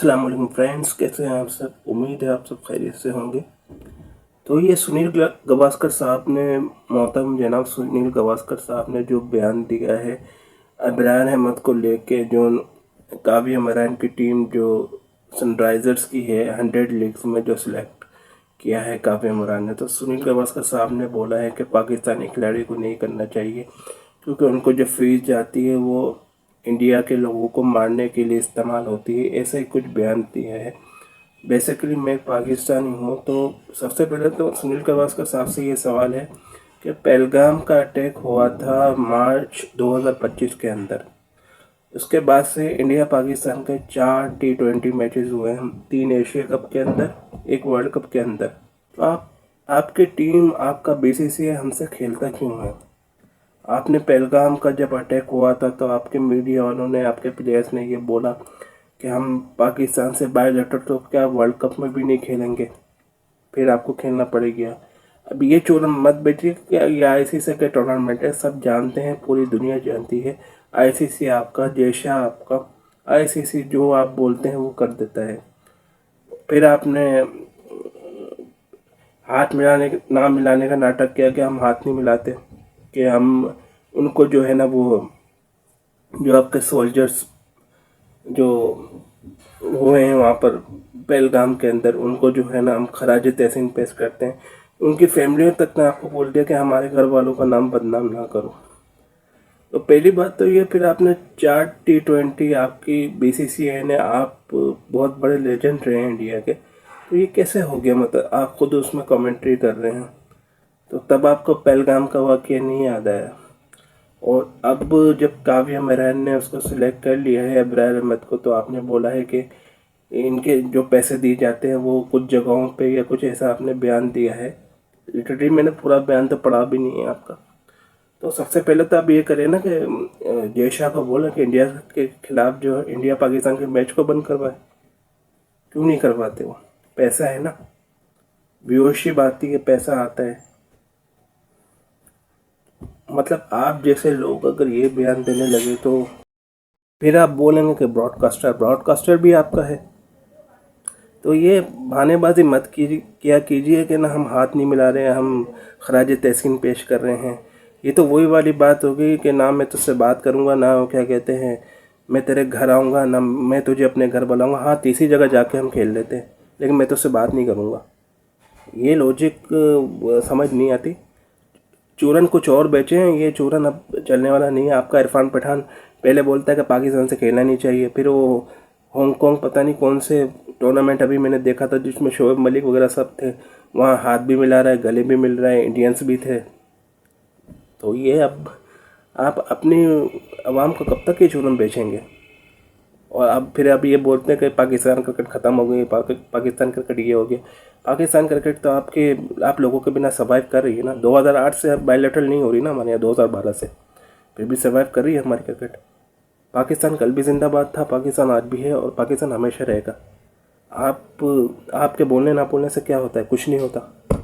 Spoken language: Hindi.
अस्सलाम वालेकुम फ्रेंड्स, कैसे हैं आप सब। उम्मीद है आप सब खैरियत से होंगे। तो ये सुनील गावस्कर साहब ने, मोहतरम जनाब सुनील गावस्कर साहब ने जो बयान दिया है इमरान अहमद को लेके, जो काव्य इमरान की टीम जो सनराइजर्स की है 100 लीग्स में जो सिलेक्ट किया है काव्य इमरान ने, तो सुनील गावस्कर साहब ने बोला है कि पाकिस्तानी खिलाड़ी को नहीं करना चाहिए क्योंकि उनको जो फीस जाती है वो इंडिया के लोगों को मारने के लिए इस्तेमाल होती है। ऐसा ही कुछ बयान दिया है। बेसिकली मैं पाकिस्तानी हूँ, तो सबसे पहले तो सुनील गावस्कर साहब से ये सवाल है कि पहलगाम का अटैक हुआ था मार्च 2025 के अंदर। उसके बाद से इंडिया पाकिस्तान के 4 T20 मैचेस हुए हैं, 3 एशिया कप के अंदर, 1 वर्ल्ड कप के अंदर। तो आपकी टीम, आपका BCCI हमसे खेलता क्यों है? आपने पहलगाम का जब अटैक हुआ था तो आपके मीडिया वालों ने, आपके प्लेयर्स ने ये बोला कि हम पाकिस्तान से बायोलेटर तो क्या वर्ल्ड कप में भी नहीं खेलेंगे, फिर आपको खेलना पड़ेगा। अब ये चोरन मत बैठिए कि ये ICC का टूर्नामेंट है, सब जानते हैं, पूरी दुनिया जानती है। ICC आपका, जैसा आपका, ICC जो आप बोलते हैं वो कर देता है। फिर आपने हाथ मिलाने, ना मिलाने का नाटक किया कि हम हाथ नहीं मिलाते, कि हम उनको जो है ना, वो जो आपके सोल्जर्स जो हुए हैं वहाँ पर पहलगाम के अंदर, उनको जो है ना हम खराज तहसीन पेश करते हैं। उनकी फैमिलियों तक ने आपको बोल दिया कि हमारे घर वालों का नाम बदनाम ना करो। तो पहली बात तो ये, फिर आपने 4 T20 आपकी BCCI ने, आप बहुत बड़े लेजेंड रहे हैं इंडिया के, तो ये कैसे हो गया? मतलब आप खुद उसमें कमेंट्री कर रहे हैं, तो तब आपको पहलगाम का वाक़या नहीं याद आया। और अब जब काव्य इमरान ने उसको सिलेक्ट कर लिया है इब्रार अहमद को, तो आपने बोला है कि इनके जो पैसे दिए जाते हैं वो कुछ जगहों पे, या कुछ ऐसा आपने बयान दिया है। लिटरली मैंने पूरा बयान तो पढ़ा भी नहीं है आपका। तो सबसे पहले तो आप ये करें ना कि जय शाह को बोला कि इंडिया के खिलाफ जो इंडिया पाकिस्तान के मैच को बंद करवाए। क्यों नहीं करवाते? वो पैसा है ना, व्यूअरशिप आती है, पैसा आता है। मतलब आप जैसे लोग अगर ये बयान देने लगे तो फिर आप बोलेंगे कि ब्रॉडकास्टर भी आपका है। तो ये बहानेबाजी मत कीजिए कि ना हम हाथ नहीं मिला रहे हैं, हम खराज तहसीन पेश कर रहे हैं। ये तो वही वाली बात होगी कि ना मैं तुझसे बात करूँगा, ना क्या कहते हैं, मैं तेरे घर आऊँगा, ना मैं तुझे अपने घर बुलाऊँगा। हाँ, तीसरी जगह जाके हम खेल लेते हैं, लेकिन मैं तुझसे बात नहीं करूँगा। ये लॉजिक समझ नहीं आती। चूरन कुछ और बेचे हैं, ये चूरन अब चलने वाला नहीं है। आपका इरफान पठान पहले बोलता है कि पाकिस्तान से खेलना नहीं चाहिए, फिर वो हांगकांग पता नहीं कौन से टूर्नामेंट अभी मैंने देखा था जिसमें शोएब मलिक वगैरह सब थे, वहाँ हाथ भी मिला रहा है, गले भी मिल रहा है, इंडियंस भी थे। तो ये अब आप अपनी आवाम को कब तक ये चूरन बेचेंगे? और अब फिर आप ये बोलते हैं कि पाकिस्तान क्रिकेट ख़त्म हो गई, पाकिस्तान क्रिकेट ये हो गया। पाकिस्तान क्रिकेट तो आप लोगों के बिना सर्वाइव कर रही है ना। 2008 से अब बायलैटरल नहीं हो रही ना हमारे यहाँ, 2012 से, फिर भी सर्वाइव कर रही है हमारी क्रिकेट। पाकिस्तान कल भी जिंदाबाद था, पाकिस्तान आज भी है, और पाकिस्तान हमेशा रहेगा। आप आपके बोलने ना बोलने से क्या होता है? कुछ नहीं होता।